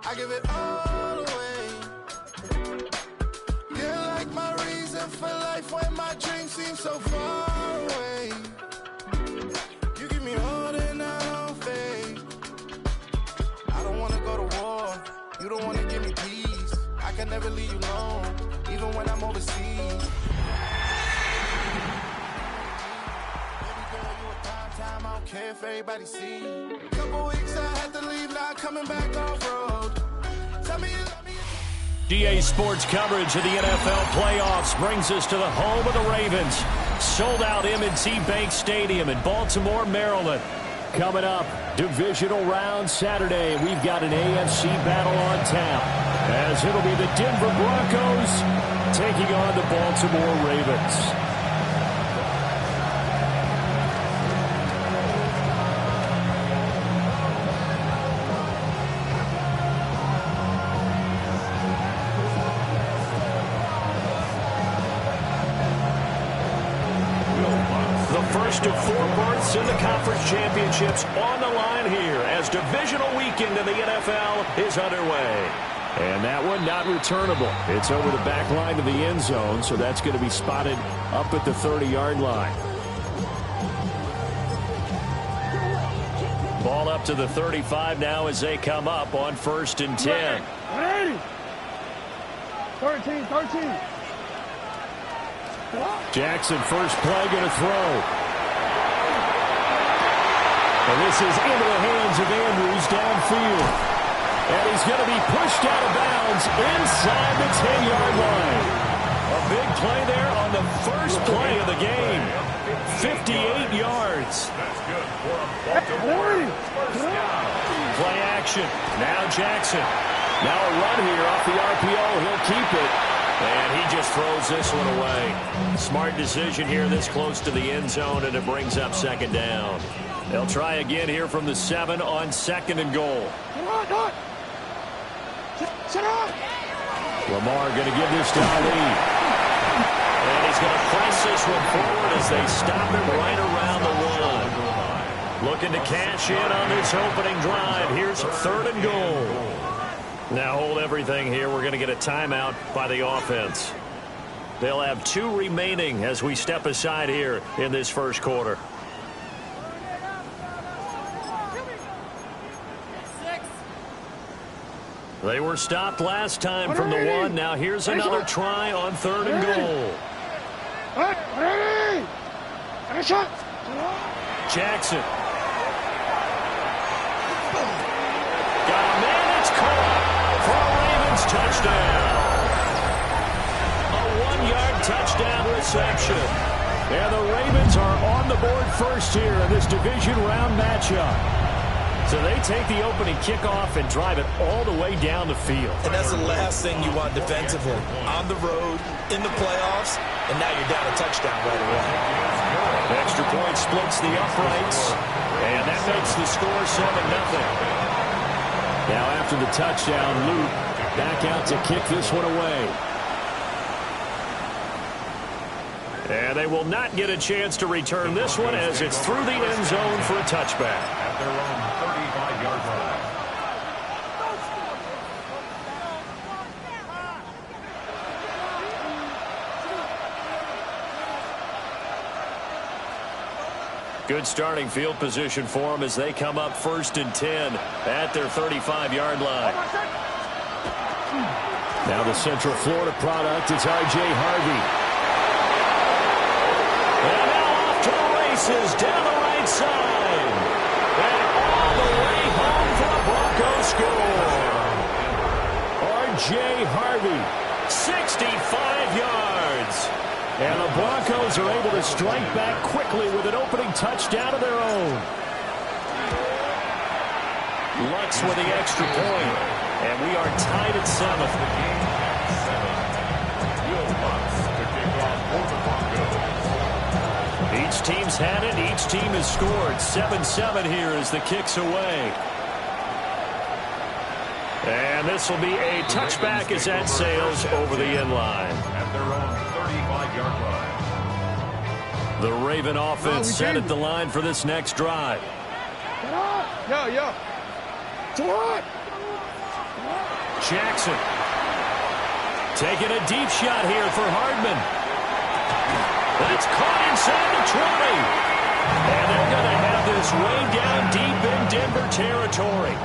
I give it all away. You're like my reason for life when my dreams seem so far away. You give me all that I don't fade. I don't wanna go to war. You don't wanna give me peace. I can never leave you alone, even when I'm overseas. Baby girl, you a time. I don't care if everybody see. Couple weeks I had to leave, not coming back off road. GA Sports coverage of the NFL playoffs brings us to the home of the Ravens. Sold out M&T Bank Stadium in Baltimore, Maryland. Coming up, divisional round Saturday. We've got an AFC battle on tap, as it'll be the Denver Broncos taking on the Baltimore Ravens. First of 4 berths in the conference championships on the line here as divisional weekend in the NFL is underway. And that one not returnable. It's over the back line to the end zone, so that's going to be spotted up at the 30-yard line. Ball up to the 35 now as they come up on 1st and 10. 13. Jackson, first play, going to throw. And this is into the hands of Andrews downfield. And he's going to be pushed out of bounds inside the 10-yard line. A big play there on the first play of the game. 58 yards. Play action. Now Jackson. Now a run here off the RPO. He'll keep it. And he just throws this one away. Smart decision here this close to the end zone, and it brings up 2nd down. They'll try again here from the 7 on 2nd and goal. Lamar going to give this to Ali. And he's going to press this one forward as they stop him right around the 1. Looking to cash in on this opening drive. Here's 3rd and goal. Now hold everything here. We're going to get a timeout by the offense. They'll have 2 remaining as we step aside here in this first quarter. They were stopped last time from the 1. Now here's another try on 3rd and goal. Jackson. Got a man, it's caught for a Ravens touchdown. A 1-yard touchdown reception. And the Ravens are on the board first here in this division round matchup. So they take the opening kickoff and drive it all the way down the field. And that's the last thing you want defensively. On the road, in the playoffs, and now you're down a touchdown right away. Extra point splits the uprights, and that makes the score 7-0. Now after the touchdown, Luke back out to kick this one away. And they will not get a chance to return this one as it's through the end zone for a touchback. At their own 35-yard line. Good starting field position for them as they come up 1st and 10 at their 35-yard line. Now the Central Florida product is R.J. Harvey. And now off to the races down the right side. And all the way home for a Broncos score. R.J. Harvey, 65 yards. And the Broncos are able to strike back quickly with an opening touchdown of their own. Lutz with the extra point. And we are tied at 7. Each team's had it. Each team has scored. 7-7 here as the kick's away. And this will be a touchback as that sails over the end line. At their own 35-yard line. The Raven offense set at the line for this next drive. Jackson taking a deep shot here for Hardman. That's caught inside the 20. And they're going to have this way down deep in Denver territory.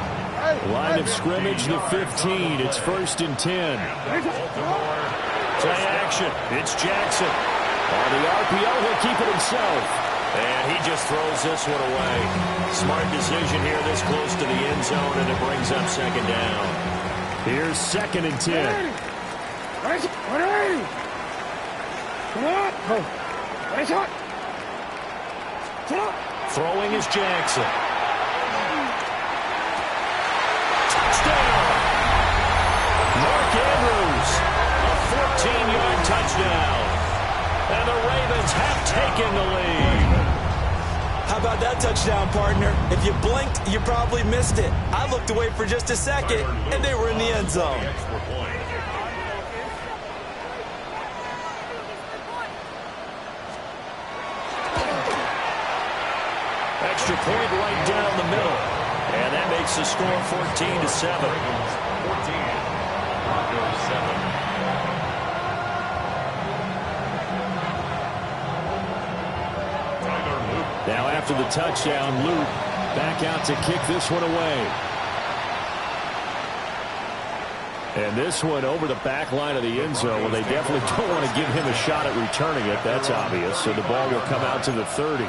Line of scrimmage, the 15. It's 1st and 10. Play action. It's Jackson. On the RPO, he'll keep it himself. And he just throws this one away. Smart decision here this close to the end zone, and it brings up 2nd down. Here's 2nd and 10. Throwing is Jackson. Touchdown! Mark Andrews, a 14-yard touchdown. And the Ravens have taken the lead. How about that touchdown, partner? If you blinked, you probably missed it. I looked away for just a second, and they were in the end zone. Extra point right down the middle. And that makes the score 14-7. 14. Broncos 7. Now after the touchdown, Luke back out to kick this one away. And this one over the back line of the end zone. Well, they definitely don't want to give him a shot at returning it. That's obvious. So the ball will come out to the 30.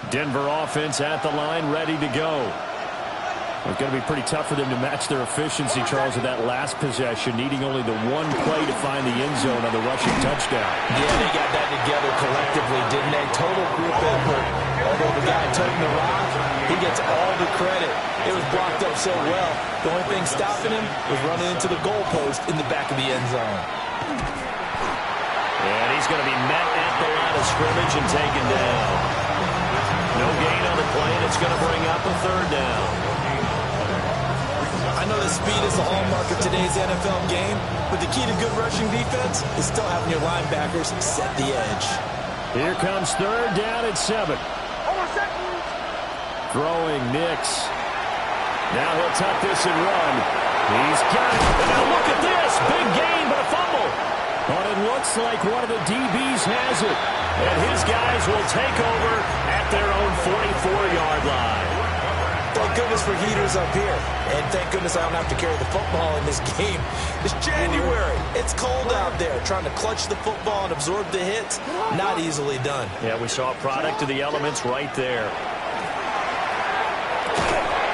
Denver offense at the line, ready to go. It's going to be pretty tough for them to match their efficiency, Charles, with that last possession, needing only the one play to find the end zone on the rushing touchdown. Yeah, they got that together collectively, didn't they? Total group effort. Although the guy toting the rock, he gets all the credit. It was blocked up so well. The only thing stopping him was running into the goalpost in the back of the end zone. And he's going to be met at the line of scrimmage and taken down. No gain on the play, and it's going to bring up a 3rd down. I know that speed is the hallmark of today's NFL game, but the key to good rushing defense is still having your linebackers set the edge. Here comes 3rd down at 7. Throwing Nix. Now he'll tuck this and run. He's got it. And now look at this. Big gain, but a fumble. But it looks like one of the DBs has it. And his guys will take over at their own 44-yard line. Thank goodness for heaters up here. And thank goodness I don't have to carry the football in this game. It's January. It's cold out there. Trying to clutch the football and absorb the hits, not easily done. Yeah, we saw a product of the elements right there.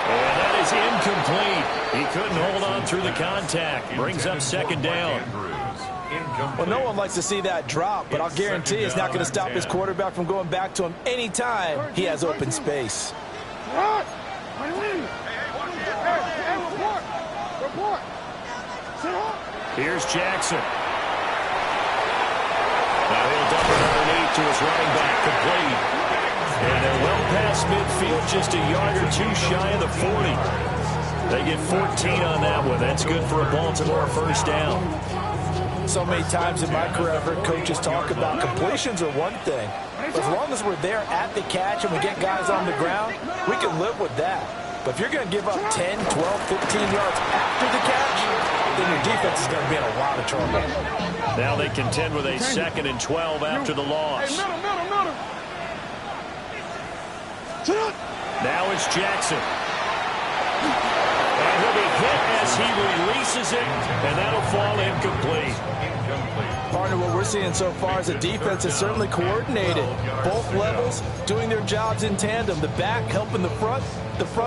And that is incomplete. He couldn't hold on through the contact. Brings up 2nd down. Well, no one likes to see that drop, but I'll guarantee it's not going to stop his quarterback from going back to him anytime he has open space. Here's Jackson. Now he'll dump it underneath to his running back, complete. And they're well past midfield, just a yard or two shy of the 40. They get 14 on that one. That's good for a Baltimore 1st down. So many times in my career, I've heard coaches talk about completions are one thing. But as long as we're there at the catch and we get guys on the ground, we can live with that. But if you're going to give up 10, 12, 15 yards after the catch, then your defense is going to be in a lot of trouble. Now they contend with a 2nd and 12 after the loss. Now it's Jackson. And he'll be hit as he releases it, and that'll fall incomplete. Partner, what we're seeing so far is the defense is certainly coordinated. Both levels doing their jobs in tandem. The back helping the front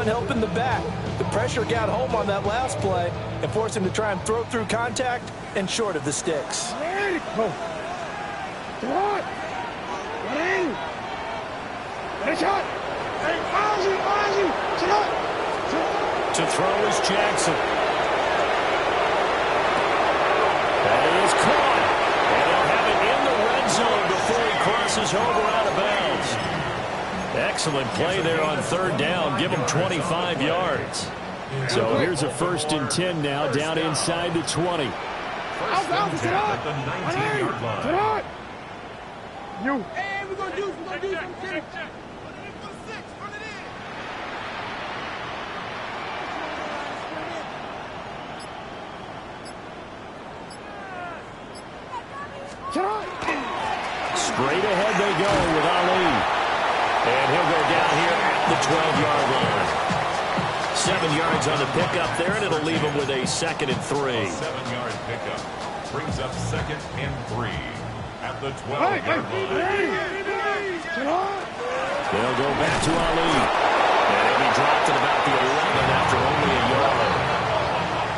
helping the back. The pressure got home on that last play and forced him to try and throw through contact and short of the sticks. To throw is Jackson. That is caught. And they'll have it in the red zone before he crosses over out of bounds. Excellent play there on third down. Give them 25 yards. So here's a 1st and 10 now, down inside the 20. First and 10 at the 19-yard line. You. Hey, we're going to do something. Straight ahead they go with Ali. And he'll go down here at the 12-yard line. 7 yards on the pickup there, and it'll leave him with a 2nd and 3. A 7-yard pickup brings up 2nd and 3 at the 12-yard line. They'll go back to Ali. And he'll be dropped at about the 11 after only a yard.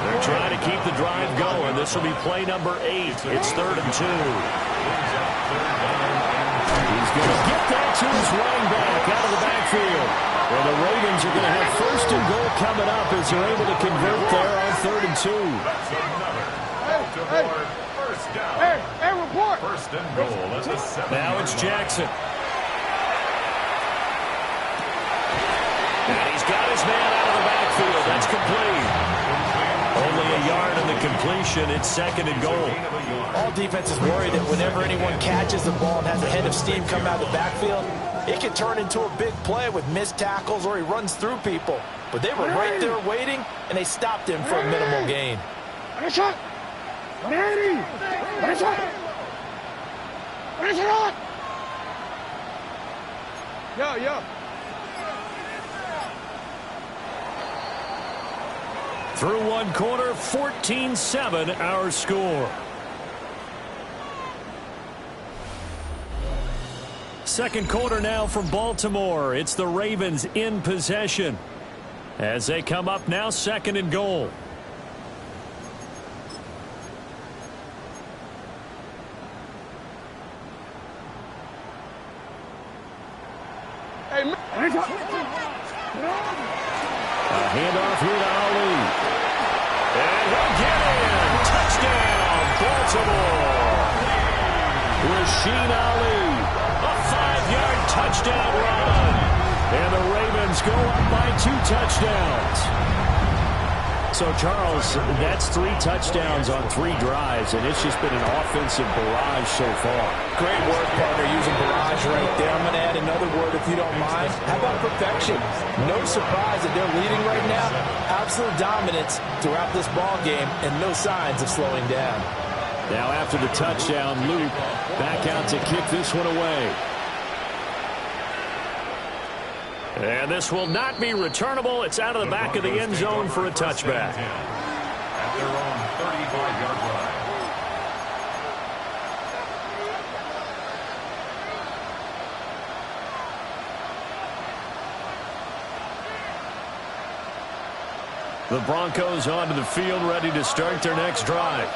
They're trying to keep the drive going. This will be play number 8. It's 3rd and 2. He's going to get that to his running back out of the backfield. Well, the Ravens are going to have 1st and goal coming up as they're able to convert there on 3rd and 2. That's another Baltimore first down. Hey, report. 1st and goal at the 7. Now it's Jackson. And he's got his man out of the backfield. That's complete. Only a yard in the completion. It's 2nd and goal. All defenses worry that whenever anyone catches the ball and has a head of steam come out of the backfield, it can turn into a big play with missed tackles or he runs through people. But they were right there waiting, and they stopped him for a minimal gain. Yo. Through one quarter, 14-7 our score. Second quarter now from Baltimore. It's the Ravens in possession as they come up now 2nd and goal. Hey, A handoff here to Ali. And he'll get in. Touchdown, Baltimore. Rasheen Ali. A 5-yard touchdown run. And the Ravens go up by 2 touchdowns. So, Charles, that's 3 touchdowns on 3 drives, and it's just been an offensive barrage so far. Great work, partner, using barrage right there. I'm going to add another word if you don't mind. How about perfection? No surprise that they're leading right now. Absolute dominance throughout this ball game and no signs of slowing down. Now after the touchdown, Luke back out to kick this one away. And this will not be returnable. It's out of the back of the end zone for a touchback. At their own 35-yard line. The Broncos onto the field, ready to start their next drive.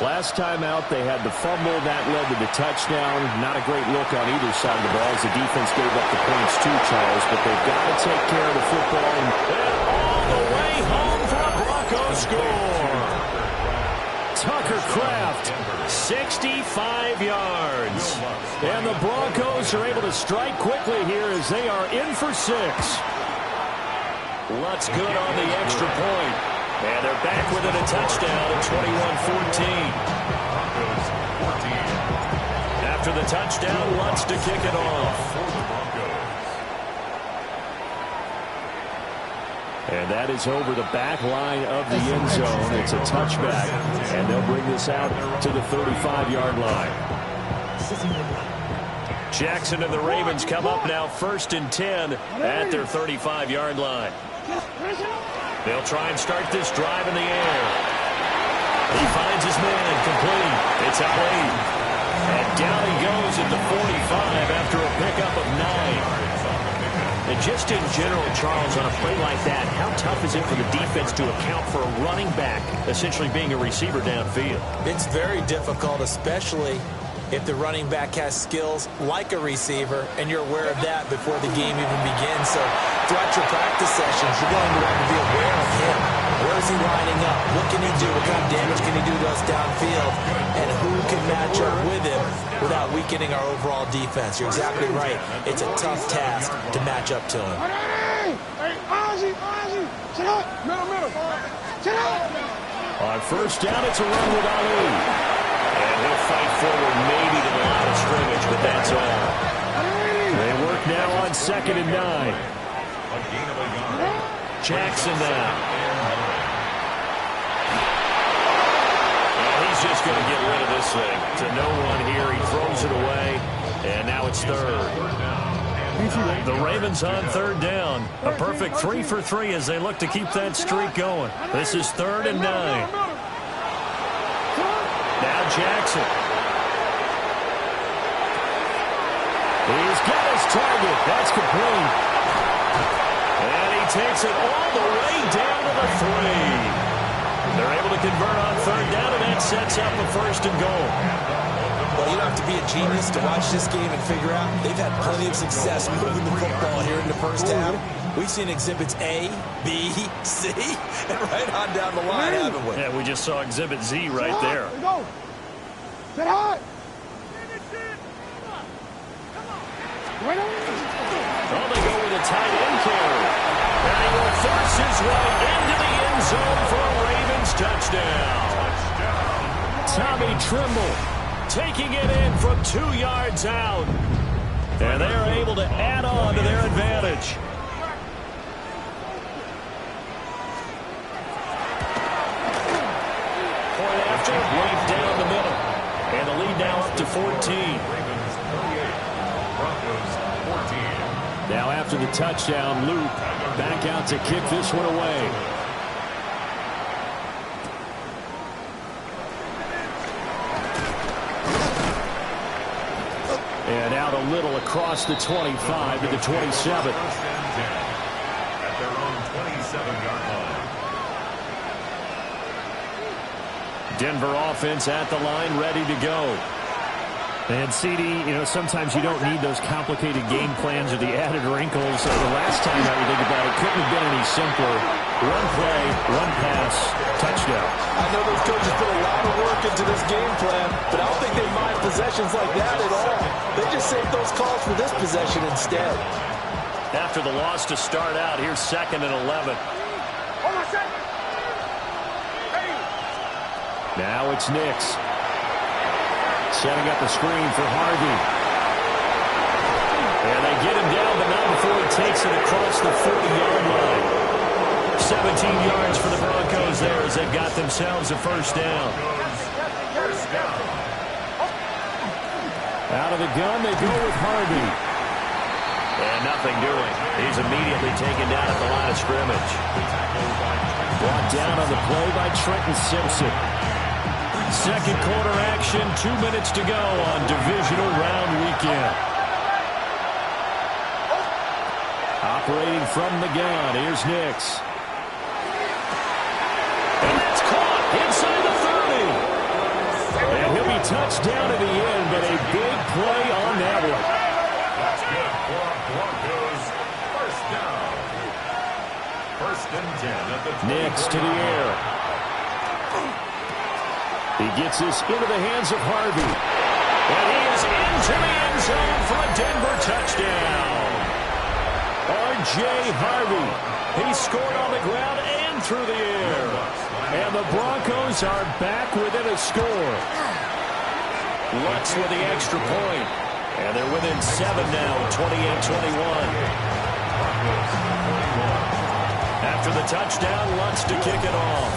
Last time out, they had the fumble. That led to the touchdown. Not a great look on either side of the ball as the defense gave up the points too, Charles. But they've got to take care of the football. And all the way home for a Broncos score. Tucker Kraft, 65 yards. And the Broncos are able to strike quickly here as they are in for 6. Lutz good on the extra point. And they're back within a touchdown at 21-14. After the touchdown, Lutz to kick it off. And that is over the back line of the end zone. It's a touchback. And they'll bring this out to the 35-yard line. Jackson and the Ravens come up now 1st and 10 at their 35-yard line. They'll try and start this drive in the air. He finds his man, complete. It's Ali. And down he goes at the 45 after a pickup of 9. And just in general, Charles, on a play like that, how tough is it for the defense to account for a running back essentially being a receiver downfield? It's very difficult, especially if the running back has skills like a receiver, and you're aware of that before the game even begins. So throughout your practice sessions, you're going to want to be aware of him. Where is he lining up? What can he do? What kind of damage can he do to us downfield? And who can match up with him without weakening our overall defense. You're exactly right. It's a tough task to match up to him. Hey, Ozzy, sit up. Middle. Sit up. On first down, it's a run with Ali. And he'll fight forward maybe to the line of scrimmage, but that's all. They work now on 2nd and 9. Jackson now. And he's just going to get rid of this thing. To no one here. He throws it away. And now it's 3rd. The Ravens on 3rd down. A perfect 3 for 3 as they look to keep that streak going. This is 3rd and 9. Now Jackson. He's got his target. That's complete. And he takes it all the way down to the 3. They're able to convert on 3rd down, and that sets up a 1st and goal. Well, you don't have to be a genius to watch this game and figure out they've had plenty of success moving the football here in the first half. We've seen exhibits A, B, C, and right on down the line, haven't we? Yeah, we just saw exhibit Z right there. Go. Sit high. Oh, they go with a tight end carry. And he will force his way into the end zone for a Ravens touchdown. Tommy Trimble taking it in from 2 yards out. And they are able to add on to their advantage. Point after, right down the middle. And the lead now up to 14. Now after the touchdown, Luke back out to kick this one away. And out a little across the 25 to the 27. At their own 27-yard line. Denver offense at the line, ready to go. And CD, sometimes you don't need those complicated game plans or the added wrinkles. The last time I would think about it, couldn't have been any simpler. One play, one pass, touchdown. I know those coaches put a lot of work into this game plan, but I don't think they mind possessions like that at all. They just save those calls for this possession instead. After the loss to start out, here's 2nd and 11. Now it's Nix. Setting up a screen for Harvey. And they get him down, but not before he takes it across the 40-yard line. 17 yards for the Broncos there as they got themselves a 1st down. Out of the gun, they go with Harvey. And nothing doing. He's immediately taken down at the line of scrimmage. Brought down on the play by Trenton Simpson. Second quarter action, 2 minutes to go on divisional round weekend. Operating from the gun, here's Nix. And that's caught inside the 30. And he'll be touched down at the end, but a big play on that one. That's good for Broncos. 1st down. 1st and 10 at the 20. Nix to the air. He gets this into the hands of Harvey. And he is into the end zone for a Denver touchdown. R.J. Harvey. He scored on the ground and through the air. And the Broncos are back within a score. Lutz with the extra point. And they're within 7 now, 28-21. After the touchdown, Lutz to kick it off.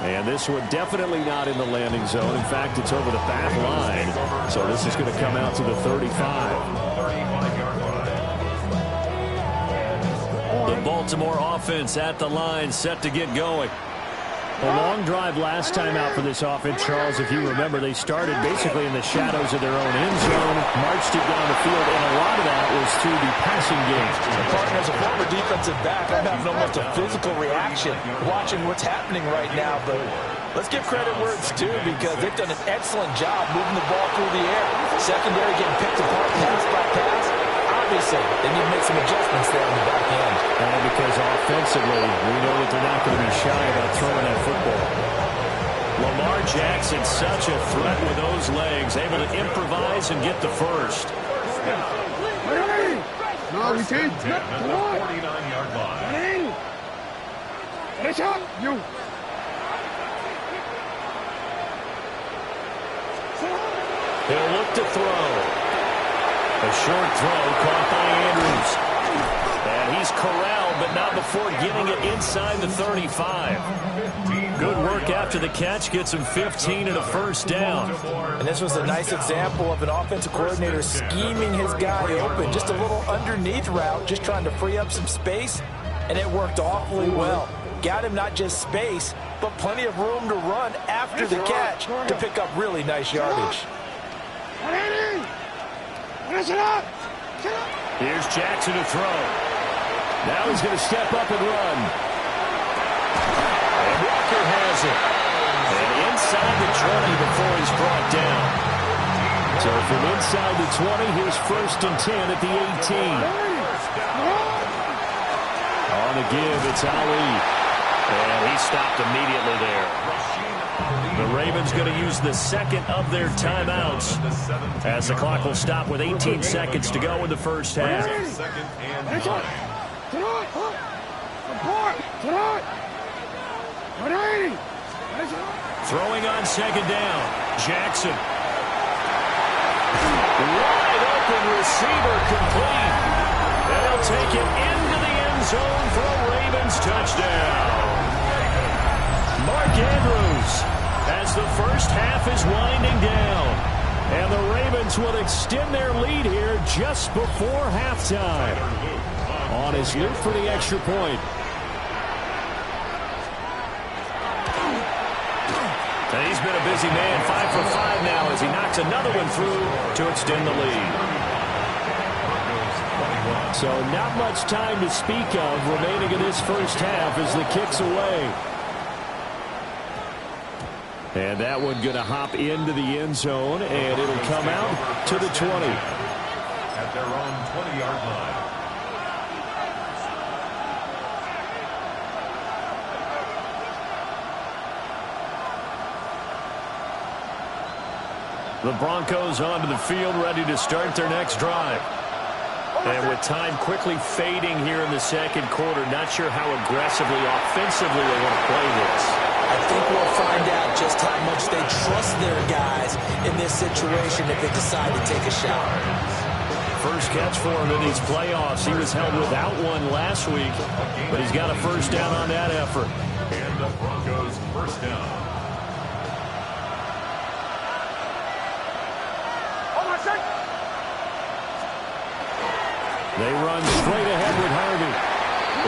And this one definitely not in the landing zone. In fact, it's over the back line. So this is going to come out to the 35. The Baltimore offense at the line, set to get going. A long drive last time out for this offense, Charles. If you remember, they started basically in the shadows of their own end zone, marched it down the field, and a lot of that was through the passing game. Partner, as a former defensive back, I'm having almost a physical reaction watching what's happening right now. But let's give credit where it's due, because they've done an excellent job moving the ball through the air. Secondary getting picked apart pass by pass. Obviously, they need to make some adjustments there on the back end. And because offensively, we know that they're not going to be shy about throwing that football. Lamar Jackson, such a threat with those legs, able to improvise and get the first. No, we can't. At the 49-yard line. You. He'll look to throw. A short throw caught by Andrews. And he's corralled, but not before getting it inside the 35. Good work after the catch. Gets him 15 and a first down. And this was a nice example of an offensive coordinator scheming his guy open. Just a little underneath route, just trying to free up some space, and it worked awfully well. Got him not just space, but plenty of room to run after the catch to pick up really nice yardage. Here's Jackson to throw. Now he's going to step up and run. And Walker has it. And inside the 20 before he's brought down. So from inside the 20, here's 1st and 10 at the 18. On the give, it's Ali. And he stopped immediately there. The Ravens going to use the second of their timeouts as the clock will stop with 18 seconds to go in the first half. Throwing on second down. Jackson. Wide open receiver complete. And he'll take it into the end zone for a Ravens touchdown. Mark Andrews, as the first half is winding down. And the Ravens will extend their lead here just before halftime. On his loop for the extra point. And he's been a busy man, 5 for 5 now as he knocks another one through to extend the lead. So not much time to speak of remaining in this first half as the kick's away. And that one going to hop into the end zone, and it'll come out to the 20. At their own 20-yard line. The Broncos onto the field, ready to start their next drive. And with time quickly fading here in the second quarter, not sure how aggressively, offensively they want to play this. I think we'll find out just how much they trust their guys in this situation if they decide to take a shot. First catch for him in these playoffs. He was held without one last week, but he's got a first down on that effort. And the Broncos first down. They run straight ahead with Harvey.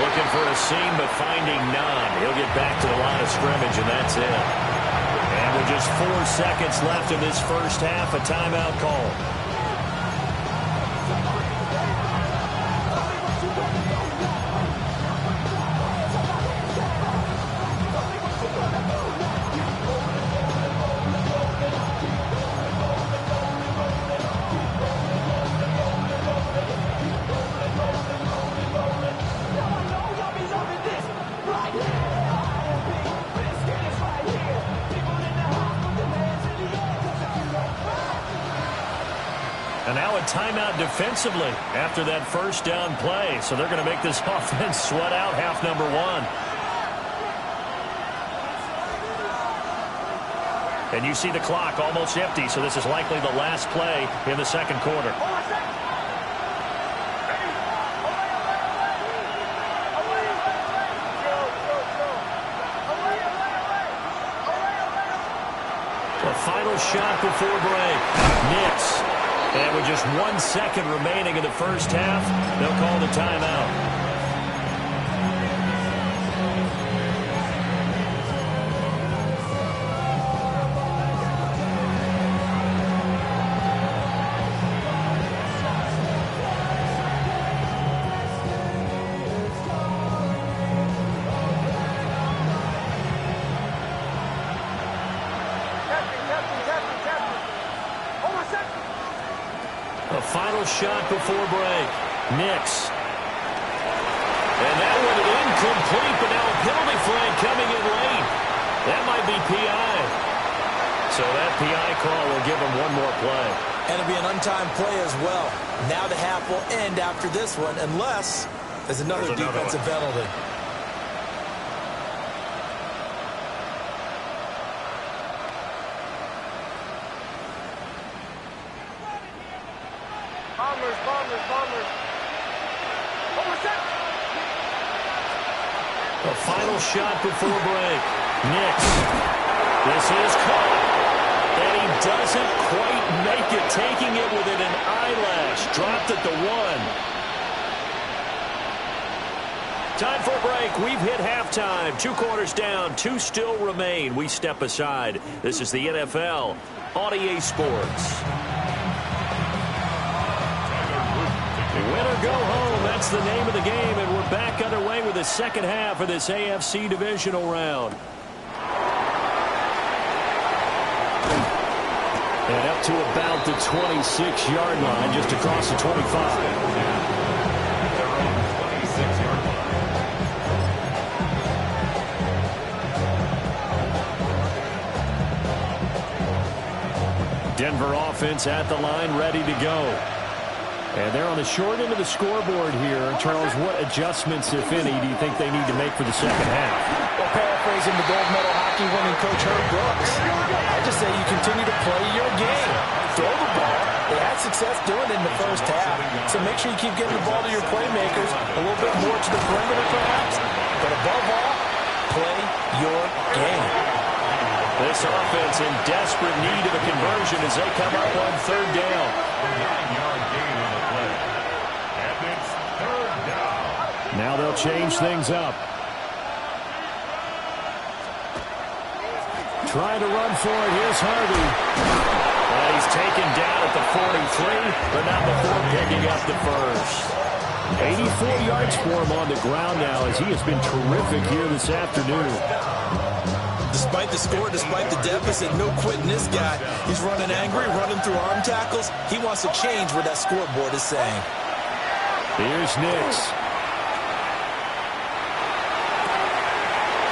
Looking for a seam, but finding none. He'll get back to the line of scrimmage, and that's it. And with just 4 seconds left in this first half, a timeout call. And now a timeout defensively after that first down play. So they're going to make this offense sweat out half number one. And you see the clock almost empty, so this is likely the last play in the second quarter. The final shot before break. Knicks. And with just 1 second remaining in the first half, they'll call the timeout. A final shot before break. Knicks. And that one incomplete, but now a penalty flag coming in late. That might be PI. So that PI call will give him one more play. And it'll be an untimed play as well. Now the half will end after this one, unless there's another defensive penalty. Bombers. The final shot before break. Nix. This is caught. And he doesn't quite make it, taking it within an eyelash. Dropped at the 1. Time for a break. We've hit halftime. 2 quarters down. 2 still remain. We step aside. This is the NFL on EA Sports. Win or go home, that's the name of the game, and we're back underway with the second half of this AFC divisional round. And up to about the 26-yard line, just across the 25. Denver offense at the line, ready to go. And they're on the short end of the scoreboard here. Charles, what adjustments, if any, do you think they need to make for the second half? Well, paraphrasing the gold medal hockey winning coach Herb Brooks, I just say you continue to play your game. Throw the ball. They had success doing it in the first half. So make sure you keep getting the ball to your playmakers, a little bit more to the perimeter perhaps. But above all, play your game. This offense in desperate need of a conversion as they come up on 3rd down. 9-yard gain on the play. And it's 3rd down. Now they'll change things up. Trying to run for it. Here's Harvey. Well, he's taken down at the 43, but not before picking up the first. 84 yards for him on the ground now as he has been terrific here this afternoon. Despite the score, despite the deficit, no quitting this guy. He's running angry, running through arm tackles. He wants to change what that scoreboard is saying. Here's Nix.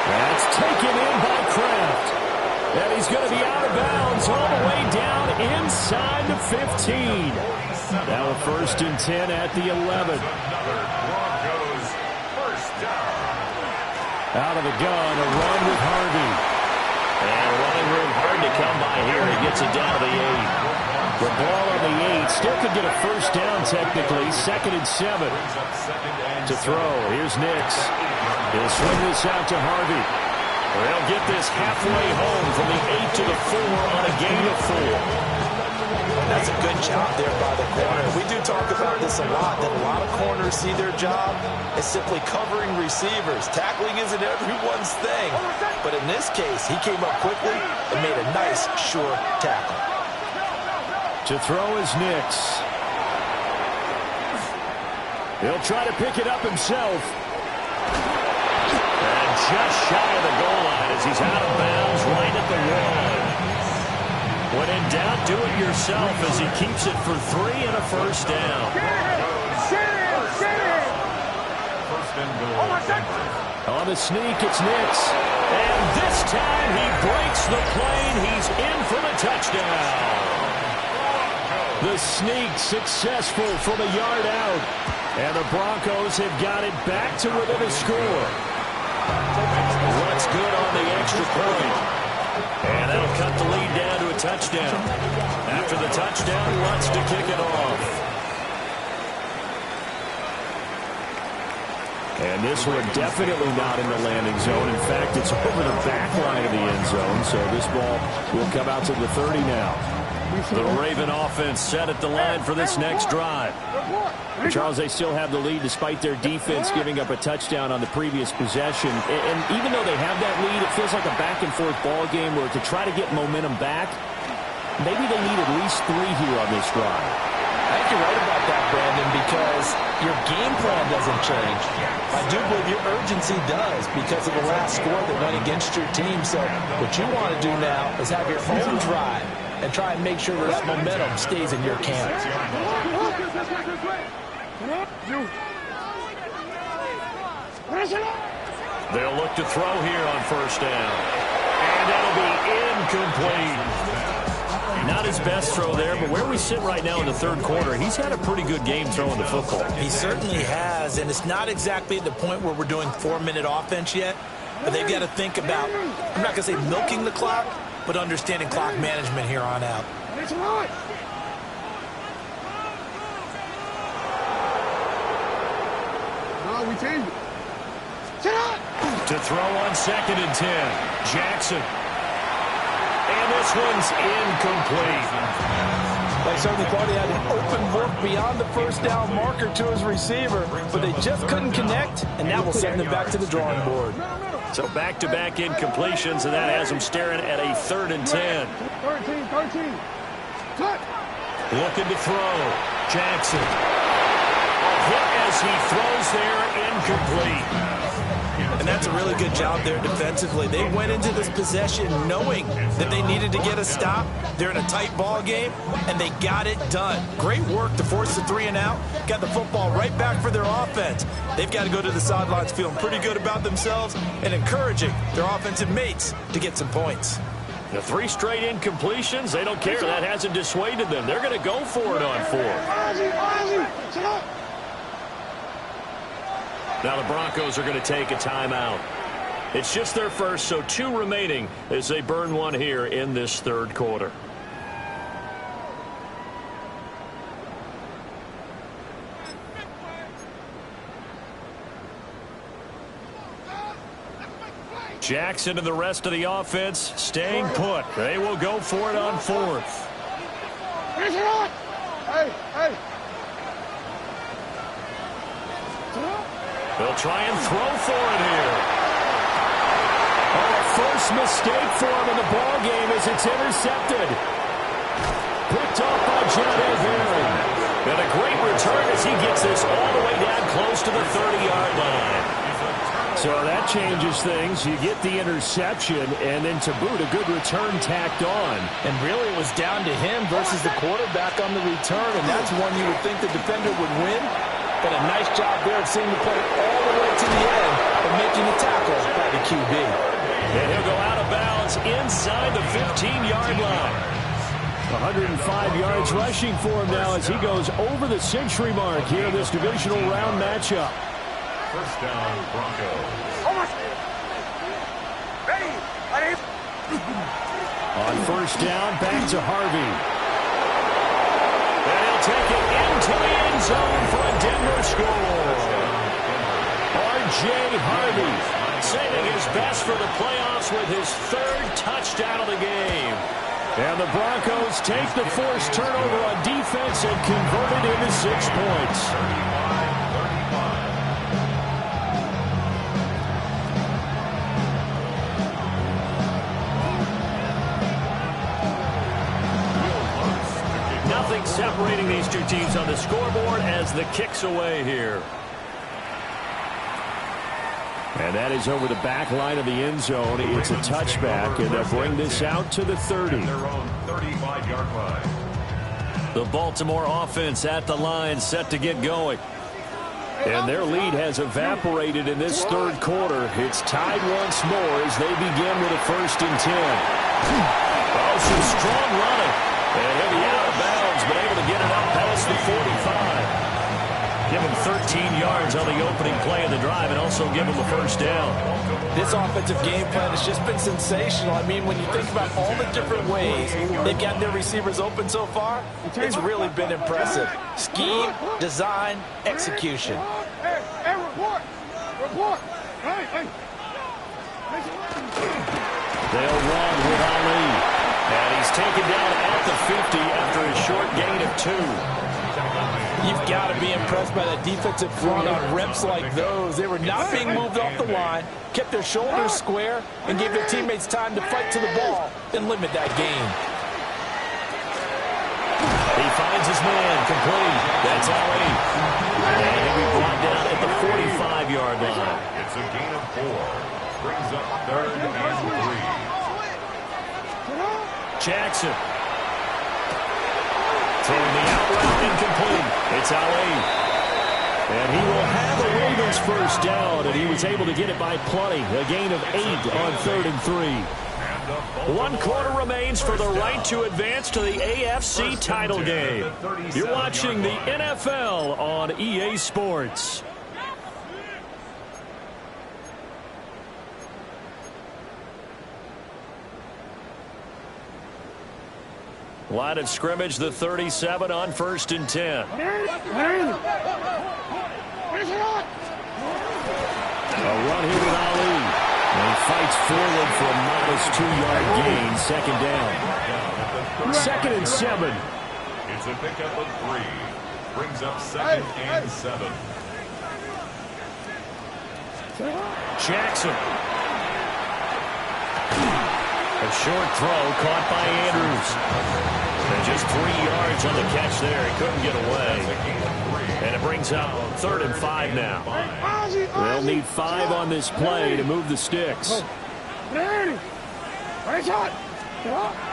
That's taken in by Kraft. And he's going to be out of bounds all the way down inside the 15. Now a 1st and 10 at the 11. Broncos first down. Out of the gun, a run with Harvey. And running room hard to come by here. He gets it down to the 8. The ball on the 8. Still could get a first down technically. 2nd and 7 to throw. Here's Nix. He'll swing this out to Harvey. They'll get this halfway home from the 8 to the 4 on a gain of 4. That's a good job there by the corner. We do talk about this a lot, that a lot of corners see their job as simply covering receivers. Tackling isn't everyone's thing. But in this case, he came up quickly and made a nice, sure tackle. To throw is Nix. He'll try to pick it up himself. And just shy of the goal line as he's out of bounds right at the 1. When in doubt, do it yourself as he keeps it for 3 and a first down. First and goal. On the sneak, it's Nix. And this time he breaks the plane. He's in for the touchdown. The sneak successful from a yard out. And the Broncos have got it back to within a score. Lutz good on the extra point. And that'll cut the lead down to a touchdown. After the touchdown, Lutz to kick it off. And this one definitely not in the landing zone. In fact, it's over the back line of the end zone. So this ball will come out to the 30 now. The Raven offense set at the line for this next drive. Charles, they still have the lead despite their defense giving up a touchdown on the previous possession. And even though they have that lead, it feels like a back-and-forth ball game where to try to get momentum back, maybe they need at least 3 here on this drive. I think you're right about that, Brandon, because your game plan doesn't change. I do believe your urgency does because of the last score that went against your team. So what you want to do now is have your own drive and try and make sure this momentum stays in your camp. They'll look to throw here on first down. And that'll be incomplete. Not his best throw there, but where we sit right now in the third quarter, he's had a pretty good game throwing the football. He certainly has, and it's not exactly at the point where we're doing 4-minute offense yet, but they've got to think about, I'm not going to say milking the clock, but understanding clock management here on out. No, we changed it. To throw on 2nd and 10, Jackson. And this one's incomplete. They certainly thought he had an open look beyond the first down marker to his receiver, but they just couldn't connect, and that will send them back to the drawing board. So back-to-back incompletions, and that has them staring at a 3rd and 10. 13. Cut. Looking to throw. Jackson. A hit as he throws there, incomplete. And that's a really good job there defensively. They went into this possession knowing that they needed to get a stop. They're in a tight ball game, and they got it done. Great work to force the 3 and out. Got the football right back for their offense. They've got to go to the sidelines feeling pretty good about themselves and encouraging their offensive mates to get some points. The 3 straight incompletions, they don't care. That hasn't dissuaded them. They're going to go for it on 4th. Now the Broncos are going to take a timeout. It's just their first, so 2 remaining as they burn one here in this third quarter. Jackson and the rest of the offense staying put. They will go for it on 4th. Hey. They'll try and throw for it here. Oh, a first mistake for him in the ball game as it's intercepted. Picked off by Jonathan Barry. And a great return as he gets this all the way down close to the 30-yard line. So that changes things. You get the interception, and then to boot, a good return tacked on. And really it was down to him versus the quarterback on the return, and that's one you would think the defender would win. But a nice job there of seeing the play all the way to the end and making the tackle by the QB. And he'll go out of bounds inside the 15-yard line. 105 yards rushing for him now as he goes over the century mark here in this divisional round matchup. First down, Broncos. On first down, back to Harvey. And he'll take it into the end zone for a Denver score. R.J. Harvey saving his best for the playoffs with his 3rd touchdown of the game. And the Broncos take the forced turnover on defense and convert it into 6 points. Nothing separating these 2 teams on the scoreboard as the kick's away here. And that is over the back line of the end zone. It's a touchback, and they'll bring this out to the 30. Their own 35-yard line. The Baltimore offense at the line, set to get going. And their lead has evaporated in this third quarter. It's tied once more as they begin with a 1st and 10. Oh, some strong running. And he'll be out of bounds, but able to get it up past the 45. Give him 13 yards on the opening play of the drive and also give him a first down. This offensive game plan has just been sensational. I mean, when you think about all the different ways they've got their receivers open so far, it's really been impressive. Scheme, design, execution. Hey, report. Hey. They'll run with Ali. And he's taken down at the 50 after a short gain of 2. You've got to be impressed by that defensive front on reps like those. They were not being moved off the line, kept their shoulders square, and gave their teammates time to fight to the ball and limit that gain. He finds his man, complete. That's Ali. And he'll be brought down at the 45-yard line. It's a gain of 4. Brings up 3rd and 3. Jackson. Throwing the out route incomplete. It's Ali. And he will have the Ravens first down, and he was able to get it by plenty. A gain of 8 on 3rd and 3. And One quarter remains for the right to advance to the AFC title game. You're watching the NFL on EA Sports. Line of scrimmage, the 37 on 1st and 10. A run here with Ali. And he fights forward for a modest 2-yard gain, second down. 2nd and 7. It's a pickup of 3. Brings up 2nd and 7. Jackson. A short throw caught by Andrews. And just 3 yards on the catch there. He couldn't get away. And it brings up 3rd and 5 now. They'll need 5 on this play to move the sticks.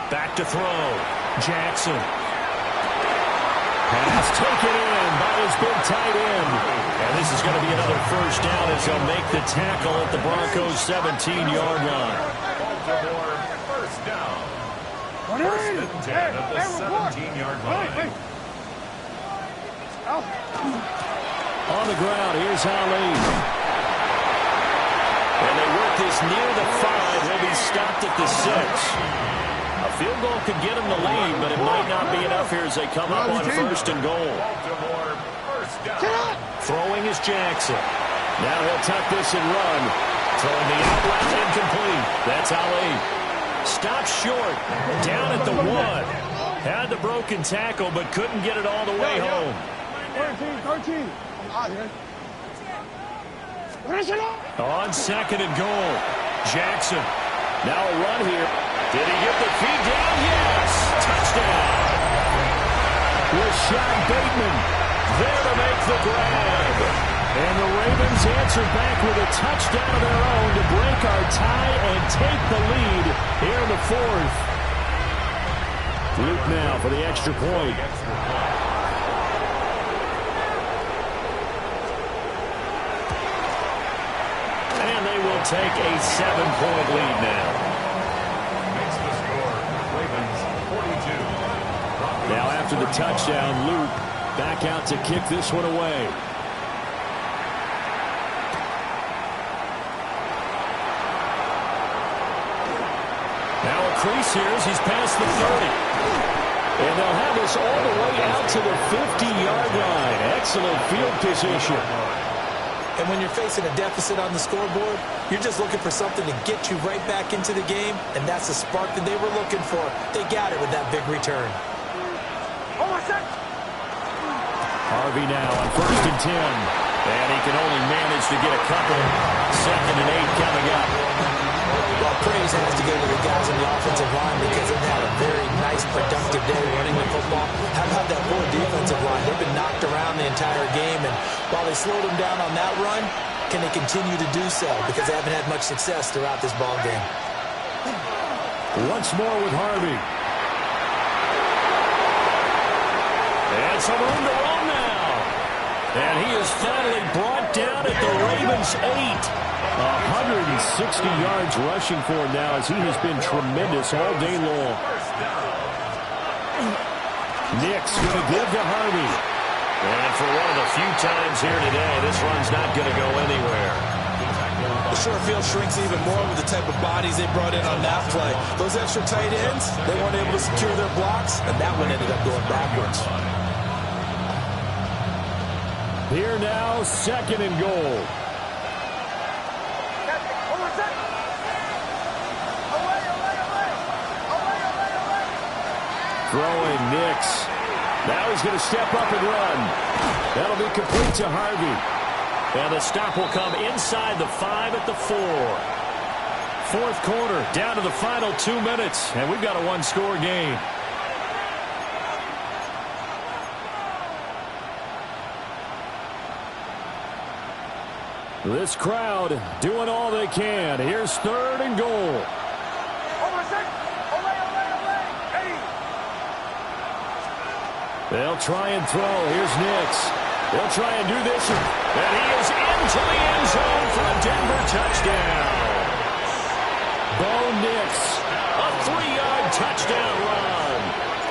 Back to throw. Jackson. Pass taken in by his big tight end. And this is going to be another 1st down as he'll make the tackle at the Broncos' 17-yard line. Baltimore, 1st down. 1st and 10 at the 17-yard line. On the ground, here's Ali. And they work this near the 5. He'll be stopped at the 6. A field goal could get him the lead, but it might not be enough here as they come up on 1st and goal. Baltimore, 1st down. Throwing is Jackson. Now he'll tuck this and run. Throwing the out route incomplete. That's Ali. Stopped short. Down at the 1. Had the broken tackle, but couldn't get it all the way home. 13. On 2nd and goal. Jackson. Now a run here. Did he get the feed down? Yes! Touchdown! Rashad Bateman there to make the grab. And the Ravens answer back with a touchdown of their own to break our tie and take the lead here in the 4th. Luke now for the extra point. And they will take a 7-point lead now. Makes the score. Ravens, 42. Now after the touchdown, Luke back out to kick this one away. Now a crease here as he's past the 30. And they'll have us all the way out to the 50-yard line. Excellent field position. And when you're facing a deficit on the scoreboard, you're just looking for something to get you right back into the game, and that's the spark that they were looking for. They got it with that big return. Harvey now on 1st and 10. And he can only manage to get a couple. 2nd and 8 coming up. Well, praise has to go to the guys on the offensive line because they've had a very nice, productive day running the football. How about that poor defensive line? They've been knocked around the entire game, and while they slowed them down on that run, can they continue to do so? Because they haven't had much success throughout this ball game. Once more with Harvey. And some room to run now. And he is finally brought down at the Ravens' 8. 160 yards rushing for him now as he has been tremendous all day long. Nick's going to give to Harvey. And for one of the few times here today, this run's not going to go anywhere. The short field shrinks even more with the type of bodies they brought in on that play. Those extra tight ends, they weren't able to secure their blocks, and that one ended up going backwards. Here now, 2nd and goal. Throwing Nix. Now he's going to step up and run. That'll be complete to Harvey. And the stop will come inside the 5 at the 4. 4th quarter, down to the final 2 minutes, and we've got a one-score game. This crowd doing all they can. Here's 3rd and goal. They'll try and throw. Here's Nix. They'll try and do this. And he is into the end zone for a Denver touchdown. Bo Nix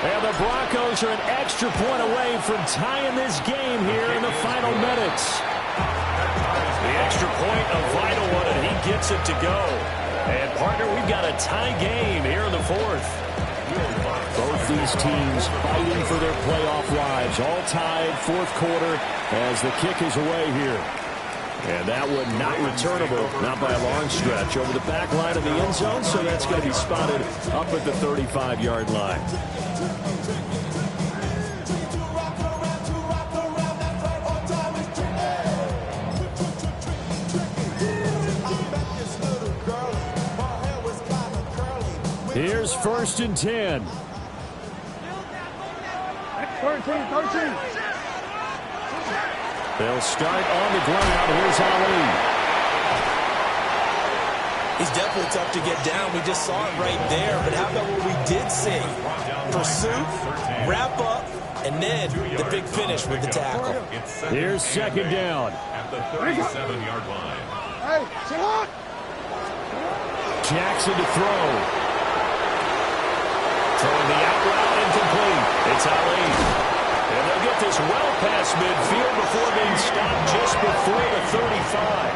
And the Broncos are an extra point away from tying this game here in the final minutes. The extra point, a vital one, and he gets it to go. And, partner, we've got a tie game here in the fourth. Both these teams fighting for their playoff lives. All tied, fourth quarter, as the kick is away here. And that one not returnable, not by a long stretch, over the back line of the end zone, so that's going to be spotted up at the 35-yard line. Here's 1st and 10. 13. They'll start on the ground. Here's Ali. He's definitely tough to get down. We just saw it right there. But how about what we did see? Pursuit, wrap up, and then the big finish with the tackle. Here's 2nd down. At the 37-yard line. Hey, sit up. Jackson to throw. Throwing the out route incomplete. It's Ali. And they'll get this well past midfield before being stopped just before the 35.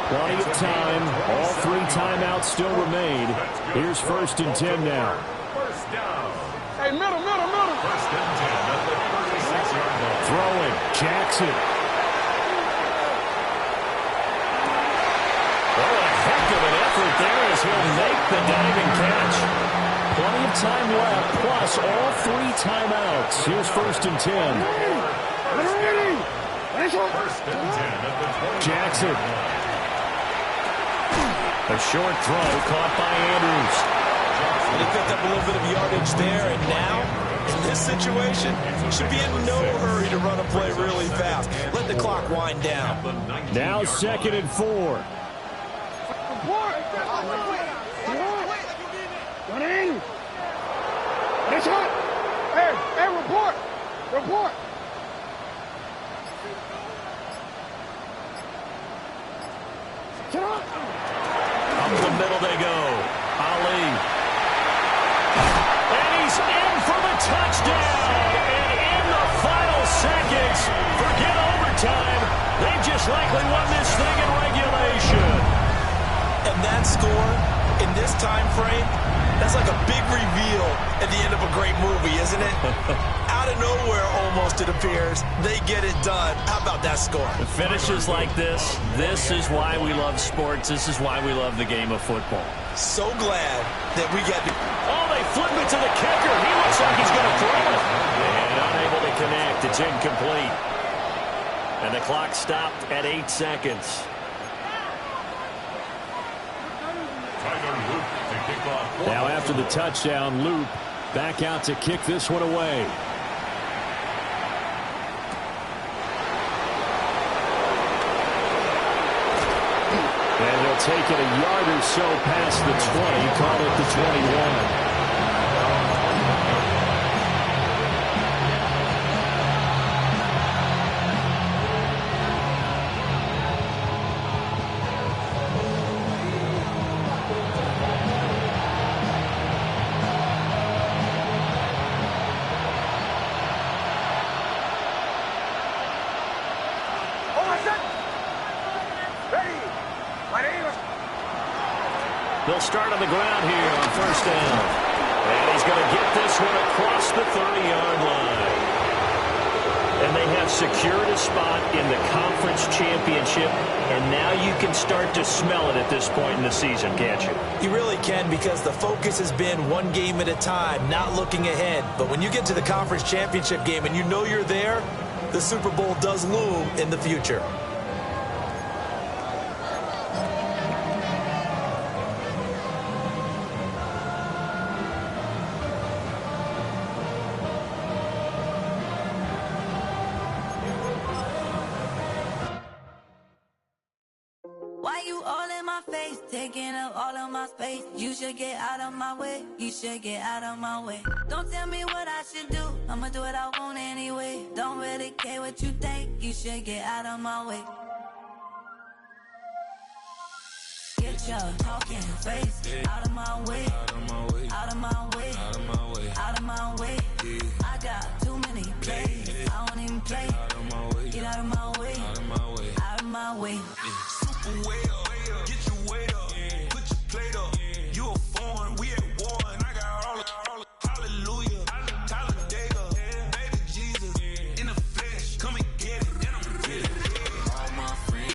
Plenty of time. All 3 timeouts still remain. Here's 1st and 10 now. First down. Hey, middle. 1st and 10 at the 36-yard line. Throwing. Jackson. Oh, a heck of an effort there as he'll make the diving catch. Plenty of time left, plus all 3 timeouts. Here's 1st and 10. First and 10 at the 20. Jackson. A short throw caught by Andrews. He picked up a little bit of yardage there, and now, in this situation, should be in no hurry to run a play really fast. Let the clock wind down. Now 2nd and 4. It's hot. Hey, report. Sit up. Up the middle they go. Ali. And he's in for the touchdown. And in the final seconds, forget overtime. They just likely won this thing in regulation. And that score, in this time frame, that's like a big reveal at the end of a great movie, isn't it? Out of nowhere, almost, it appears. They get it done. How about that score? The finishes like this is why we love sports. This is why we love the game of football. So glad that we get to... Oh, they flip it to the kicker. He looks like he's going to throw it. And unable to connect. It's incomplete. And the clock stopped at 8 seconds. Now after the touchdown, Loop back out to kick this one away. And they'll take it a yard or so past the 20, call it the 21. They'll start on the ground here on 1st down. And he's going to get this one across the 30-yard line. And they have secured a spot in the conference championship. And now you can start to smell it at this point in the season, can't you? You really can, because the focus has been one game at a time, not looking ahead. But when you get to the conference championship game and you know you're there, the Super Bowl does loom in the future. Taking up all of my space. You should get out of my way. You should get out of my way. Don't tell me what I should do. I'ma do what I want anyway. Don't really care what you think. You should get out of my way. Get pressure, talking face. Out of my way, out of my way, out of my way, out of my way, out of my way. I got too many plays. I don't even play. Out of my way, get out of my way, out of my way, out of my way. Super